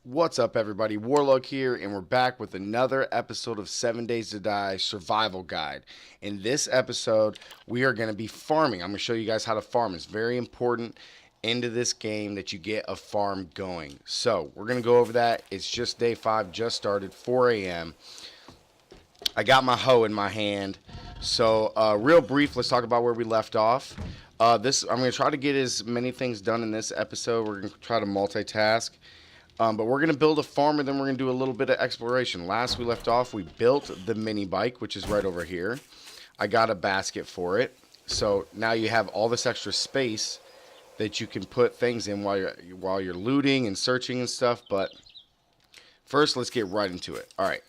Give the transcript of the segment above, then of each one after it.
What's up, everybody? Warlug here, and we're back with another episode of 7 Days to Die Survival Guide. In this episode, we are going to be farming. I'm going to show you guys how to farm. It's very important into this game that you get a farm going. So, we're going to go over that. It's just day 5, just started, 4 a.m. I got my hoe in my hand. So, real brief, let's talk about where we left off. I'm going to try to get as many things done in this episode. We're going to try to multitask. But we're going to build a farm, and then we're going to do a little bit of exploration. Last we left off, we built the mini bike, which is right over here. I got a basket for it. So now you have all this extra space that you can put things in while you're looting and searching and stuff. But first, let's get right into it. All right.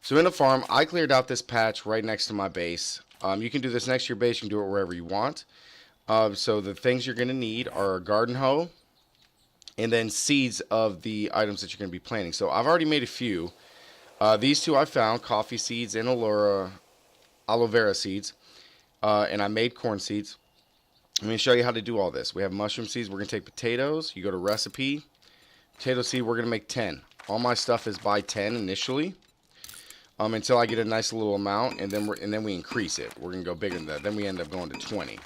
So in the farm, I cleared out this patch right next to my base. You can do this next to your base. You can do it wherever you want. So the things you're going to need are a garden hoe, and then seeds of the items that you're going to be planting. So I've already made a few. These two I found, coffee seeds and aloe vera seeds. And I made corn seeds. I'm going to show you how to do all this. We have mushroom seeds. We're going to take potatoes. You go to recipe. Potato seed, we're going to make 10. All my stuff is by 10 initially. Until I get a nice little amount, and then we increase it. We're going to go bigger than that. Then we end up going to 20.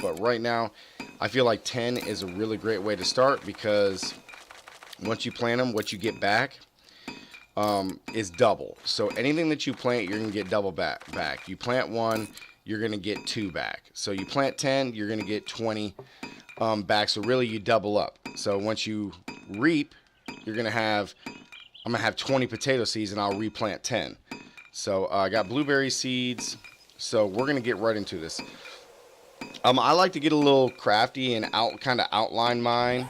But right now, I feel like 10 is a really great way to start, because once you plant them, what you get back is double. So anything that you plant, you're going to get double back. You plant 1, you're going to get 2 back. So you plant 10, you're going to get 20 back. So really, you double up. So once you reap, I'm going to have 20 potato seeds, and I'll replant 10. So I got blueberry seeds. So we're going to get right into this. I like to get a little crafty and kind of outline mine,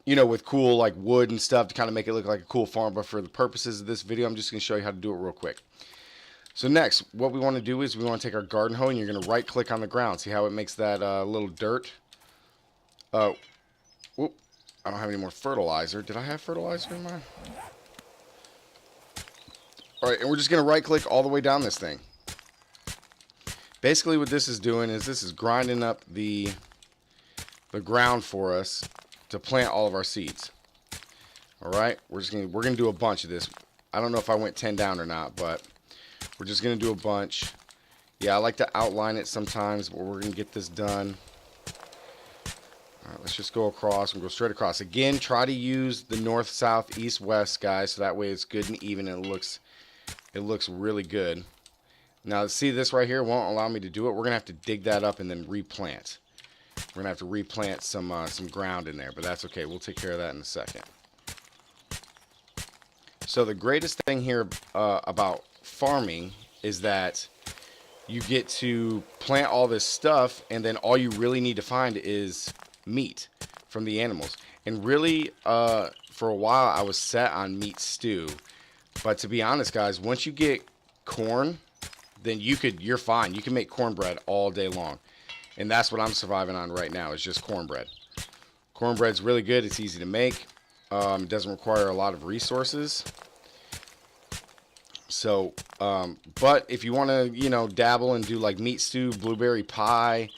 with cool like wood and stuff to kind of make it look like a cool farm. But for the purposes of this video, I'm just going to show you how to do it real quick. So next, what we want to do is we want to take our garden hoe, and you're going to right click on the ground. See how it makes that little dirt? Whoop, I don't have any more fertilizer. Did I have fertilizer in mine? All right, and we're just going to right click all the way down this thing. Basically, what this is doing is this is grinding up the ground for us to plant all of our seeds. All right, we're gonna do a bunch of this. I don't know if I went 10 down or not, but we're just gonna do a bunch. Yeah, I like to outline it sometimes, but we're gonna get this done. All right, let's just go across and go straight across. Again, try to use the north, south, east, west, guys, so that way it's good and even, and it looks really good. Now, see this right here won't allow me to do it. We're going to have to dig that up and then replant. We're going to have to replant some ground in there, but that's okay. We'll take care of that in a second. So the greatest thing here about farming is that you get to plant all this stuff, and then all you really need to find is meat from the animals. And really, for a while, I was set on meat stew. But to be honest, guys, once you get corn, then you're fine. You can make cornbread all day long. And that's what I'm surviving on right now, is just cornbread. Cornbread's really good. It's easy to make. It doesn't require a lot of resources. So, but if you want to, dabble and do like meat stew, blueberry pie,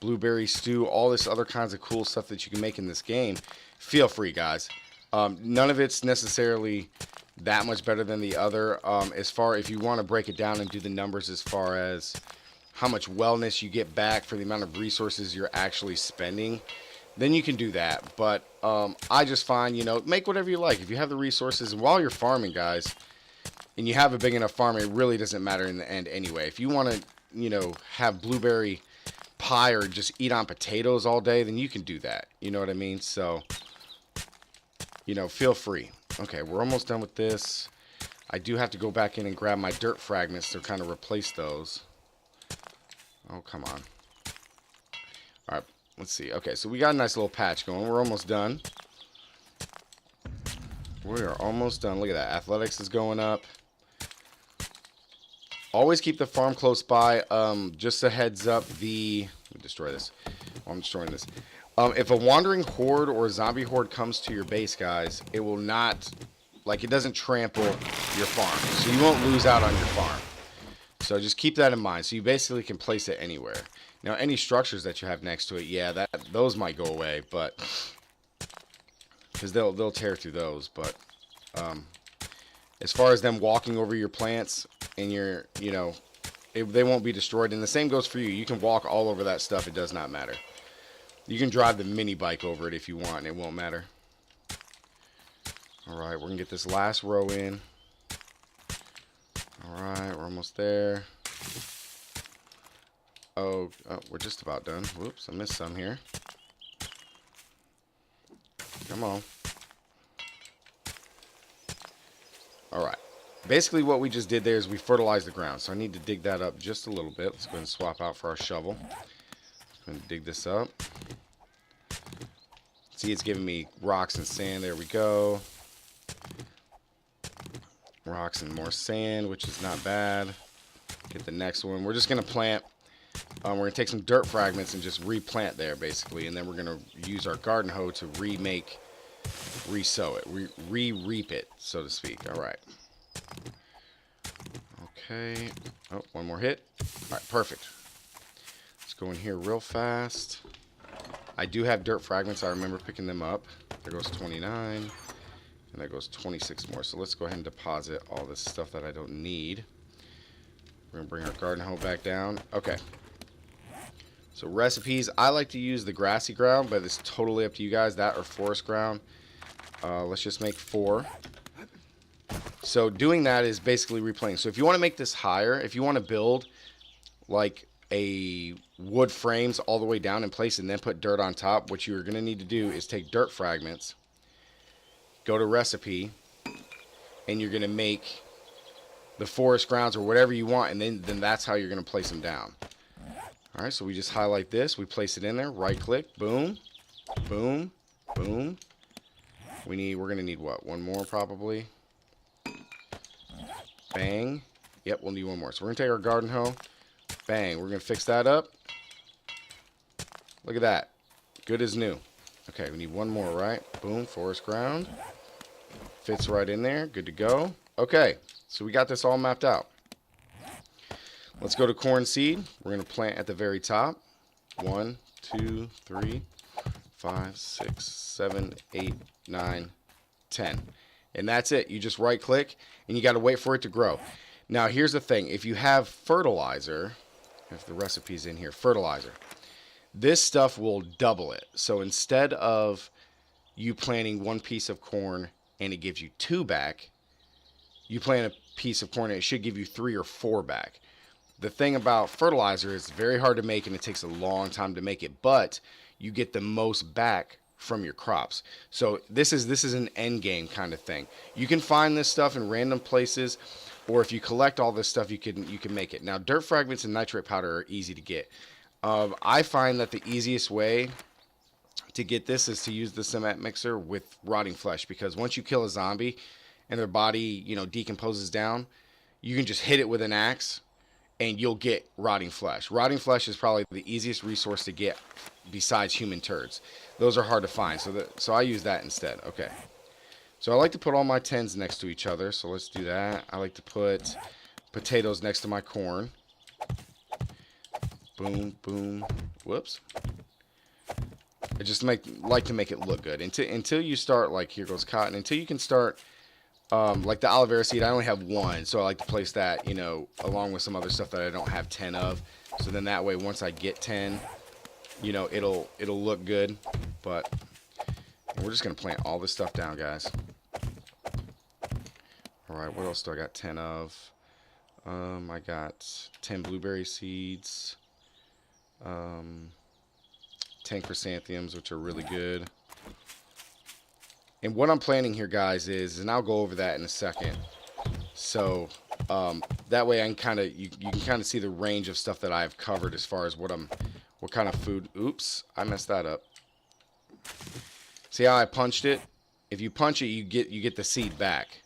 blueberry stew, all this other kinds of cool stuff that you can make in this game, feel free, guys. None of it's necessarily that much better than the other. If you want to break it down and do the numbers as far as how much wellness you get back for the amount of resources you're actually spending, then you can do that. But I just find, make whatever you like. If you have the resources, and while you're farming, guys, and you have a big enough farm, it really doesn't matter in the end anyway. If you want to, have blueberry pie or just eat on potatoes all day, then you can do that. You know what I mean? So, feel free. Okay, we're almost done with this. I do have to go back in and grab my dirt fragments to kind of replace those. Oh, come on. All right, let's see. Okay, so we got a nice little patch going. We're almost done. We are almost done. Look at that. Athletics is going up. Always keep the farm close by. Just a heads up, let me destroy this. I'm destroying this. If a wandering horde or a zombie horde comes to your base, guys, it will not, it doesn't trample your farm. So you won't lose out on your farm. So just keep that in mind. So you basically can place it anywhere. Now, any structures that you have next to it, yeah, those might go away, but because they'll tear through those. But as far as them walking over your plants and your, you know, they won't be destroyed. And the same goes for you. You can walk all over that stuff. It does not matter. You can drive the mini bike over it if you want, and it won't matter. All right, we're gonna get this last row in. All right, we're almost there. Oh, we're just about done. Whoops, I missed some here. Come on. All right. Basically, what we just did there is we fertilized the ground. So I need to dig that up just a little bit. Let's go ahead and swap out for our shovel. I'm going to dig this up. See, it's giving me rocks and sand. There we go. Rocks and more sand, which is not bad. Get the next one. We're just going to plant. We're going to take some dirt fragments and just replant there, basically. And then we're going to use our garden hoe to re-sow it. Re-reap it, so to speak. All right. Okay. Oh, one more hit. All right, perfect. Let's go in here real fast. I do have dirt fragments. I remember picking them up. There goes 29. And there goes 26 more. So let's go ahead and deposit all this stuff that I don't need. We're going to bring our garden hoe back down. Okay. So recipes. I like to use the grassy ground, but it's totally up to you guys. That or forest ground. Let's just make 4. So doing that is basically replanting. So if you want to make this higher, if you want to build like a wood frames all the way down in place and then put dirt on top, what you're going to need to do is take dirt fragments, go to recipe, and you're going to make the forest grounds or whatever you want, and then that's how you're going to place them down. All right, so we just highlight this, we place it in there, right click, boom, boom, boom. We're going to need what? One more probably. Bang. Yep, we'll need one more. So we're going to take our garden hoe. Bang. We're going to fix that up. Look at that. Good as new. Okay, we need one more, right? Boom. Forest ground. Fits right in there. Good to go. Okay, so we got this all mapped out. Let's go to corn seed. We're going to plant at the very top. 1, 2, 3, 5, 6, 7, 8, 9, 10. And that's it. You just right click and you got to wait for it to grow. Now here's the thing. If you have fertilizer, if the recipe's in here, fertilizer, this stuff will double it. So instead of you planting 1 piece of corn and it gives you 2 back, you plant a piece of corn and it should give you 3 or 4 back. The thing about fertilizer is it's very hard to make and it takes a long time to make it, but you get the most back from your crops. So this is an end game kind of thing. You can find this stuff in random places, or if you collect all this stuff, you can make it. Now, dirt fragments and nitrate powder are easy to get. I find that the easiest way to get this is to use the cement mixer with rotting flesh, because once you kill a zombie and their body, you know, decomposes down, you can just hit it with an axe and you'll get rotting flesh. Rotting flesh is probably the easiest resource to get besides human turds. Those are hard to find, so I use that instead. Okay. So I like to put all my 10s next to each other, so let's do that. I like to put potatoes next to my corn. Boom, boom. Whoops. I just like to make it look good. Until you start, like, here goes cotton. Until you can start, like the aloe vera seed, I only have 1, so I like to place that, you know, along with some other stuff that I don't have 10 of. So then that way, once I get 10, you know, it'll look good. But we're just gonna plant all this stuff down, guys. All right, what else do I got 10 of? I got 10 blueberry seeds, 10 chrysanthemums, which are really good. And what I'm planning here, guys, and I'll go over that in a second. So that way I can kind of you can kind of see the range of stuff that I've covered as far as what kind of food. Oops, I messed that up. See how I punched it? If you punch it, you get the seed back.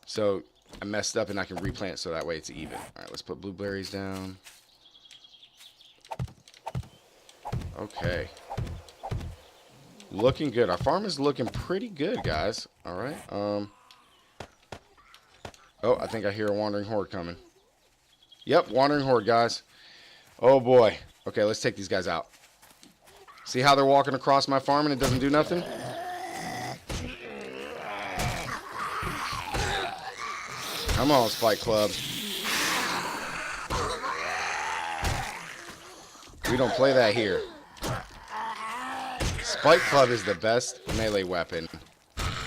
So I messed up and I can replant it so that way it's even. All right, let's put blueberries down. Okay. Looking good. Our farm is looking pretty good, guys. All right. Oh, I think I hear a wandering horde coming. Yep, wandering horde, guys. Oh, boy. Okay, let's take these guys out. See how they're walking across my farm and it doesn't do nothing? Come on, Spike Club. We don't play that here. Spike Club is the best melee weapon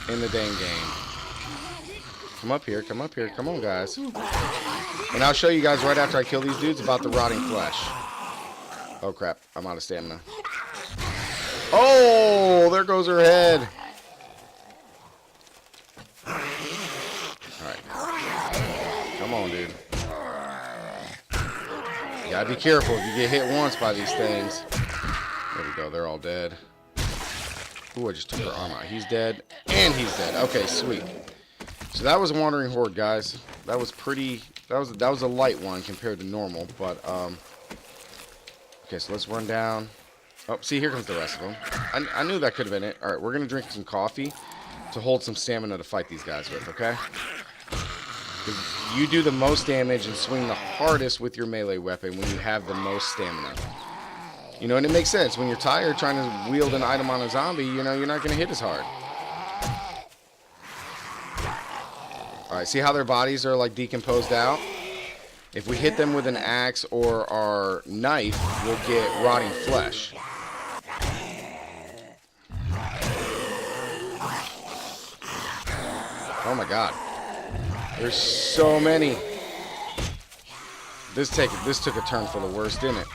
in the dang game. Come up here, come up here, come on, guys. And I'll show you guys right after I kill these dudes about the rotting flesh. Oh, crap. I'm out of stamina. Oh, there goes her head. Alright. Come on, dude. You gotta be careful if you get hit once by these things. There we go. They're all dead. Ooh, I just took her arm out. He's dead. And he's dead. Okay, sweet. So that was a Wandering Horde, guys. That was pretty... That was a light one compared to normal, but, okay, so let's run down. Oh, see, here comes the rest of them. I knew that could have been it. Alright, we're going to drink some coffee to hold some stamina to fight these guys with, okay? You do the most damage and swing the hardest with your melee weapon when you have the most stamina. You know, and it makes sense. When you're tired trying to wield an item on a zombie, you know, you're not going to hit as hard. Alright, see how their bodies are, like, decomposed out? If we hit them with an axe or our knife, we'll get rotting flesh. Oh my god. There's so many. This took a turn for the worse, didn't it?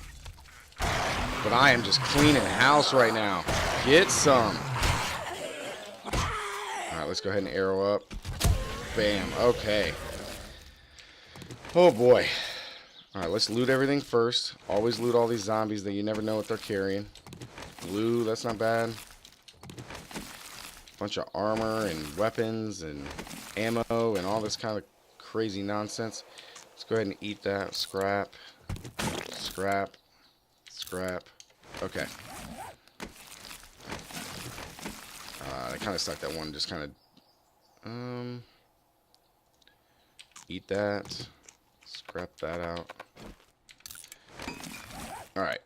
But I am just cleaning house right now. Get some. Alright, let's go ahead and arrow up. Bam. Okay. Oh boy. Alright, let's loot everything first. Always loot all these zombies that you never know what they're carrying. Blue, that's not bad. Bunch of armor and weapons and ammo and all this kind of crazy nonsense. Let's go ahead and eat that. Scrap. Scrap. Scrap. Okay. I kind of stuck that one. Just kind of... Eat that. Scrap that out. Alright.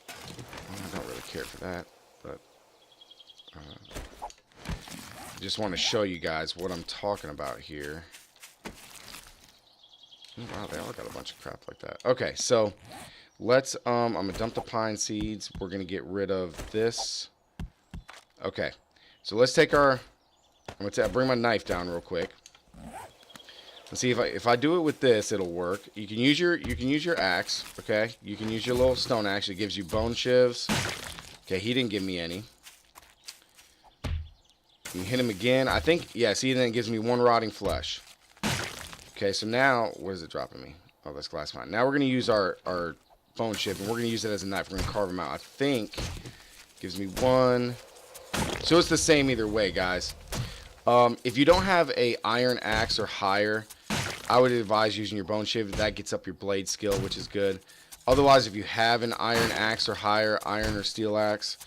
I don't really care for that, but I just want to show you guys what I'm talking about here. Wow, they all got a bunch of crap like that. Okay, so let's I'm gonna dump the pine seeds. We're gonna get rid of this. Okay, so let's take our bring my knife down real quick. Let's see if I do it with this, it'll work. You can use your axe, okay? You can use your little stone axe. It gives you bone shivs. Okay, he didn't give me any. You can hit him again. I think, yeah, see, then it gives me one rotting flesh. Okay, so now, what is it dropping me? Oh, that's glass mine. Now we're going to use our bone shiv, and we're going to use it as a knife. We're going to carve him out. I think it gives me one. So it's the same either way, guys. If you don't have a iron axe or higher, I would advise using your bone shiv. That gets up your blade skill, which is good. Otherwise, if you have an iron axe or higher, iron or steel axe,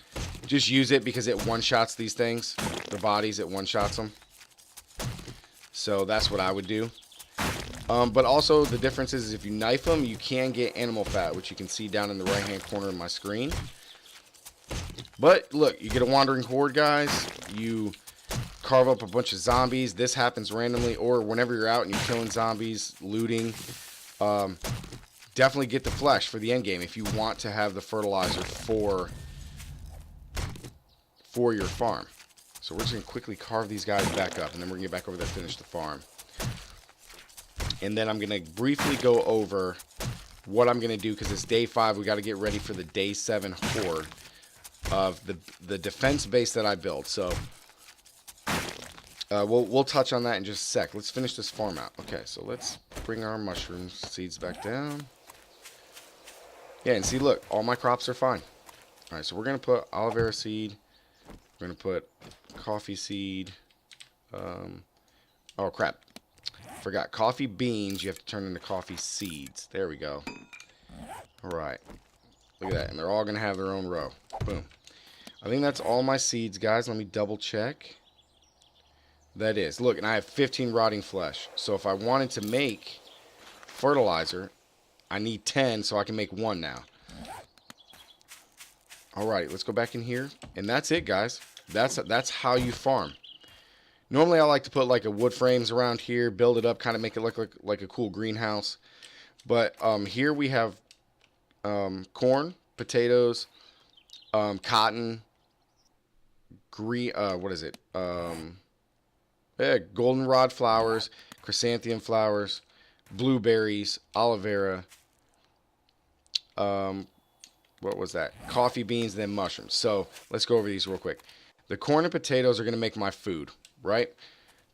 just use it because it one-shots these things. The bodies, it one-shots them. So that's what I would do. But also, the difference is if you knife them, you can get animal fat, which you can see down in the right-hand corner of my screen. But, look, you get a Wandering Horde, guys. You carve up a bunch of zombies. This happens randomly, or whenever you're out and you're killing zombies, looting. Definitely get the flesh for the end game if you want to have the fertilizer for your farm. So we're just going to quickly carve these guys back up, and then we're going to get back over there and finish the farm. And then I'm going to briefly go over what I'm going to do, because it's day 5. We got to get ready for the day 7 horde of the defense base that I built. So we'll touch on that in just a sec. Let's finish this farm out. Okay, so let's bring our mushroom seeds back down. Yeah, and see, look, all my crops are fine. All right, so we're going to put aloe vera seed. We're going to put coffee seed. Oh, crap. Forgot. Coffee beans, you have to turn into coffee seeds. There we go. All right. Look at that. And they're all going to have their own row. Boom. I think that's all my seeds, guys. Let me double check. That is. Look, and I have 15 rotting flesh. So if I wanted to make fertilizer, I need 10, so I can make 1 now. All right, let's go back in here. And that's it, guys. That's how you farm. Normally I like to put like a wood frames around here, build it up, kind of make it look like a cool greenhouse. But here we have corn, potatoes, cotton, green. What is it? Yeah, goldenrod flowers, chrysanthemum flowers, blueberries, aloe vera. What was that? Coffee beans, then mushrooms. So let's go over these real quick. The corn and potatoes are going to make my food, right?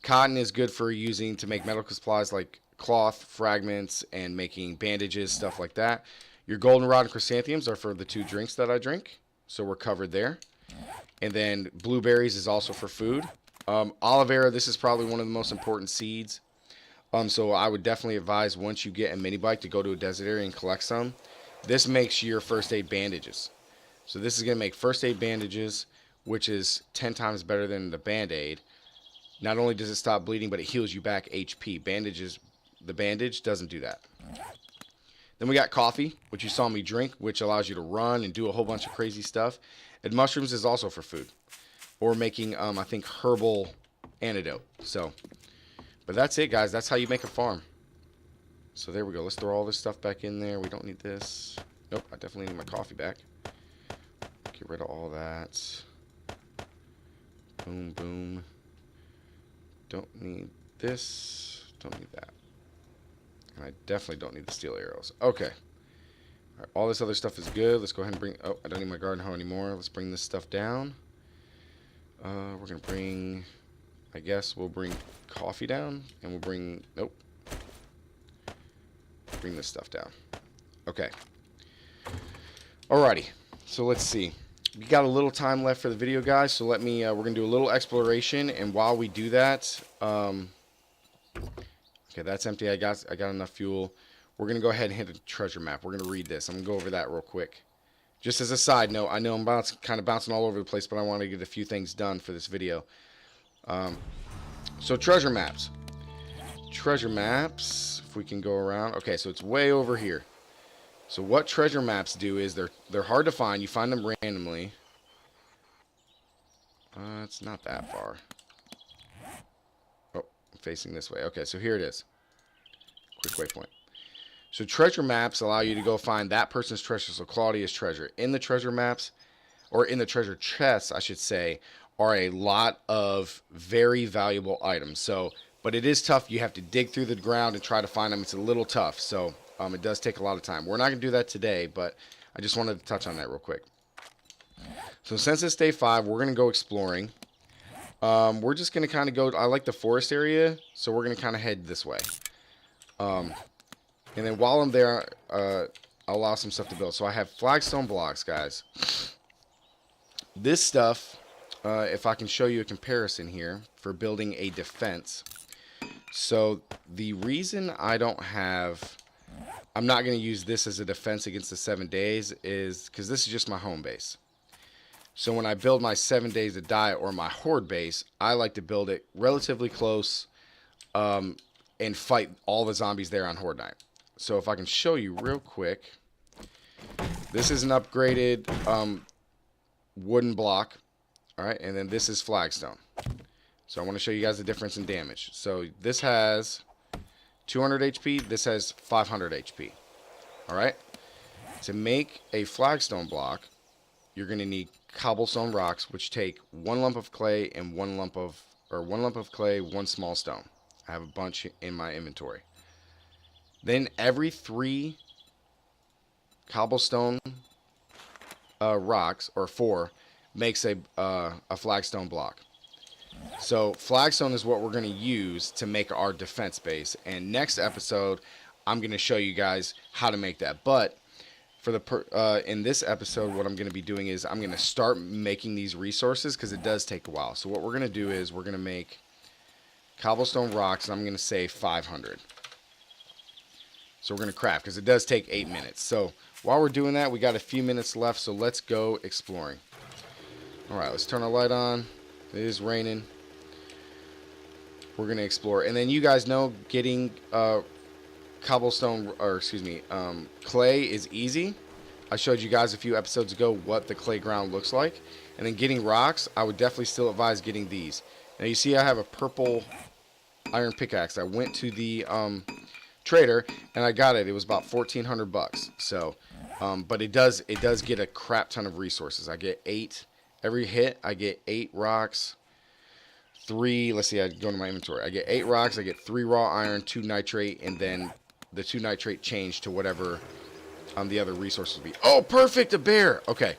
Cotton is good for using to make medical supplies like cloth, fragments, and making bandages, stuff like that. Your goldenrod and chrysanthemums are for the 2 drinks that I drink, so we're covered there. And then blueberries is also for food. Aloe vera, this is probably one of the most important seeds. So I would definitely advise once you get a mini bike to go to a desert area and collect some. This makes your first aid bandages. So this is going to make first aid bandages, which is 10 times better than the band-aid. Not only does it stop bleeding, but it heals you back HP. The bandage doesn't do that. Then we got coffee, which you saw me drink, which allows you to run and do a whole bunch of crazy stuff. And mushrooms is also for food. Or making, I think, herbal antidote. So, but that's it, guys. That's how you make a farm. So there we go. Let's throw all this stuff back in there. We don't need this. Nope, I definitely need my coffee back. Get rid of all that. Boom, boom. Don't need this. Don't need that. And I definitely don't need the steel arrows. Okay. All right, all this other stuff is good. Let's go ahead and bring... Oh, I don't need my garden hoe anymore. Let's bring this stuff down. We're going to bring... I guess we'll bring coffee down. And we'll bring... Nope. Bring this stuff down. Okay. Alrighty. So let's see. We got a little time left for the video, guys. So let me... we're going to do a little exploration. And while we do that... okay, that's empty. I got enough fuel. We're going to go ahead and hit a treasure map. We're going to read this. I'm going to go over that real quick. Just as a side note, I know I'm kind of bouncing all over the place, but I want to get a few things done for this video. So treasure maps. Treasure maps, if we can go around. Okay, so it's way over here. So what treasure maps do is they're hard to find. You find them randomly. It's not that far. Oh, I'm facing this way. Okay, so here it is. Quick waypoint. So treasure maps allow you to go find that person's treasure. So Claudia's treasure. In the treasure maps, or in the treasure chests, I should say, are a lot of very valuable items. So, but it is tough. You have to dig through the ground and try to find them. It's a little tough. So it does take a lot of time. We're not going to do that today, but I just wanted to touch on that real quick. So since it's day 5, we're going to go exploring. We're just going to kind of go, I like the forest area, so we're going to kind of head this way. And then while I'm there, I'll allow some stuff to build. So I have flagstone blocks, guys. This stuff, if I can show you a comparison here for building a defense. So the reason I don't have, I'm not going to use this as a defense against the 7 days is because this is just my home base. So when I build my 7 days to die or my horde base, I like to build it relatively close and fight all the zombies there on horde night. So if I can show you real quick, this is an upgraded wooden block. All right, and then this is flagstone. So I want to show you guys the difference in damage. So this has 200 HP. This has 500 HP. All right. To make a flagstone block, you're going to need cobblestone rocks, which take 1 lump of clay and 1 lump of clay, 1 small stone. I have a bunch in my inventory. Then every 3 cobblestone rocks, or 4, makes a flagstone block. So flagstone is what we're going to use to make our defense base. And next episode, I'm going to show you guys how to make that. But for the in this episode, what I'm going to be doing is I'm going to start making these resources because it does take a while. So what we're going to do is we're going to make cobblestone rocks, and I'm going to say 500. So we're going to craft because it does take 8 minutes. So while we're doing that, we got a few minutes left. So let's go exploring. All right, let's turn our light on. It is raining. We're going to explore. And then you guys know getting cobblestone, or excuse me, clay is easy. I showed you guys a few episodes ago what the clay ground looks like. And then getting rocks, I would definitely still advise getting these. Now you see I have a purple iron pickaxe. I went to the trader and I got it. It was about 1,400 bucks. So, but it does get a crap ton of resources. I get 8 every hit. I get 8 rocks, 3. Let's see. I go to my inventory. I get 8 rocks. I get 3 raw iron, 2 nitrate, and then the 2 nitrate change to whatever the other resources would be. Oh, perfect! A bear. Okay,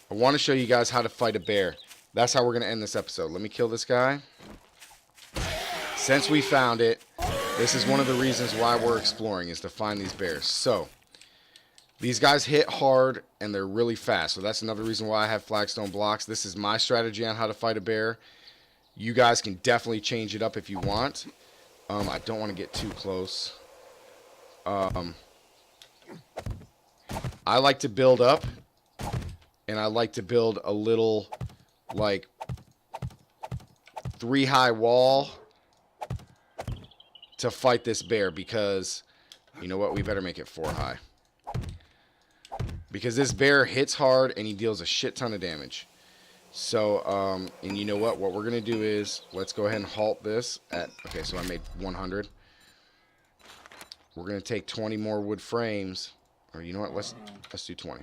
I want to show you guys how to fight a bear. That's how we're gonna end this episode. Let me kill this guy. Since we found it, this is one of the reasons why we're exploring, is to find these bears. So, these guys hit hard and they're really fast. So that's another reason why I have flagstone blocks. This is my strategy on how to fight a bear. You guys can definitely change it up if you want. I don't want to get too close. I like to build up, and I like to build a little, like, 3 high wall to fight this bear, because you know what, we better make it 4 high, because this bear hits hard and he deals a shit ton of damage. So and you know what we're gonna do is, let's go ahead and halt this at, okay, so I made 100. We're gonna take 20 more wood frames, or you know what, let's do 20.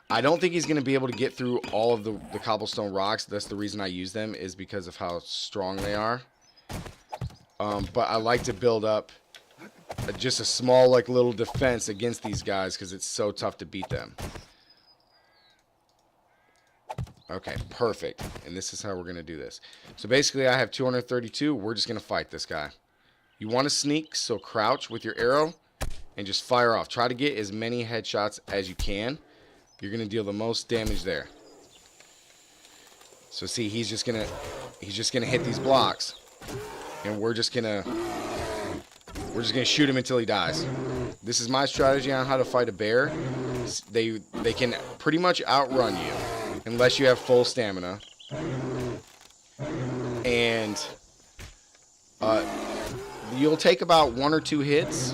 I don't think he's going to be able to get through all of the cobblestone rocks. That's the reason I use them, is because of how strong they are. But I like to build up just a small, like, little defense against these guys, because it's so tough to beat them. Okay, perfect. And this is how we're going to do this. So basically I have 232. We're just going to fight this guy. You want to sneak, so crouch with your arrow and just fire off. Try to get as many headshots as you can. You're going to deal the most damage there. So see, he's just going to hit these blocks, and we're just going to shoot him until he dies. This is my strategy on how to fight a bear. They can pretty much outrun you unless you have full stamina. And you'll take about 1 or 2 hits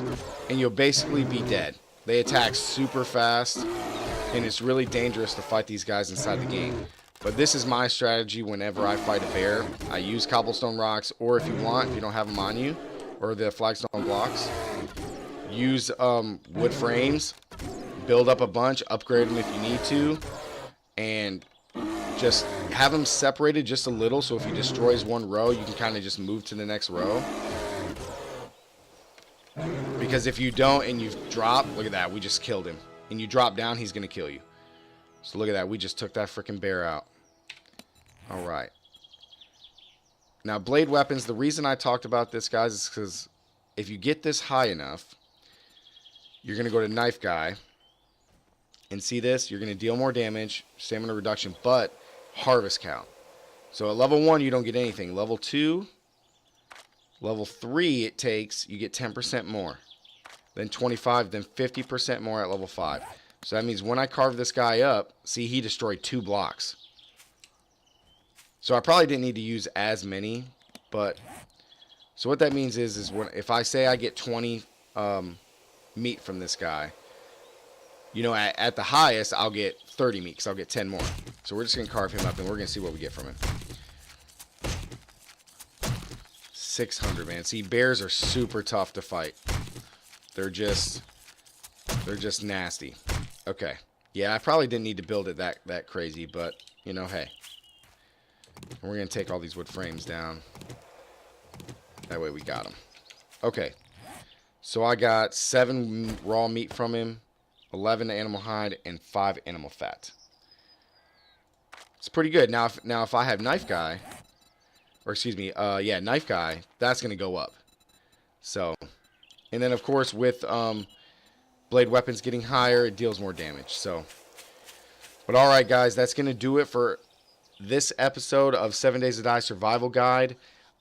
and you'll basically be dead. They attack super fast, and it's really dangerous to fight these guys inside the game. But this is my strategy whenever I fight a bear. I use cobblestone rocks, or if you want, if you don't have them on you, or the flagstone blocks, use wood frames, build up a bunch, upgrade them if you need to, and just have them separated just a little, so if he destroys one row, you can kind of just move to the next row. Because if you don't and you drop, look at that, we just killed him. And you drop down, he's going to kill you. So look at that, we just took that freaking bear out. Alright. Now, blade weapons, the reason I talked about this, guys, is because if you get this high enough, you're going to go to knife guy. And see this? You're going to deal more damage, stamina reduction, but harvest count. So at level 1, you don't get anything. Level 2, level 3, it takes, you get 10% more. Then 25, then 50% more at level 5. So that means when I carve this guy up, see, he destroyed 2 blocks. So I probably didn't need to use as many, but so what that means is when, if I say I get 20 meat from this guy, you know, at the highest, I'll get 30 meat, because I'll get 10 more. So we're just going to carve him up, and we're going to see what we get from him. 600, man. See, bears are super tough to fight. They're just nasty. Okay. Yeah, I probably didn't need to build it that crazy, but, you know, hey. We're going to take all these wood frames down. That way we got them. Okay. So I got 7 raw meat from him, 11 animal hide, and 5 animal fat. It's pretty good. Now if I have knife guy, or excuse me, yeah, knife guy, that's going to go up. So, and then of course with blade weapons getting higher, it deals more damage. So, but all right, guys, that's going to do it for this episode of 7 Days to Die Survival Guide.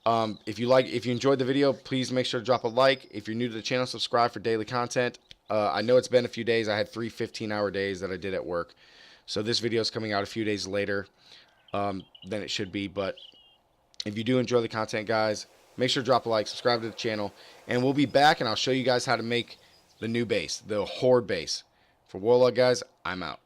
If you enjoyed the video, please make sure to drop a like. If you're new to the channel, subscribe for daily content. I know it's been a few days. I had 3 15-hour days that I did at work. So this video is coming out a few days later than it should be. But if you do enjoy the content, guys, make sure to drop a like, subscribe to the channel. And we'll be back, and I'll show you guys how to make the new base, the Horde base. For Warlug, guys, I'm out.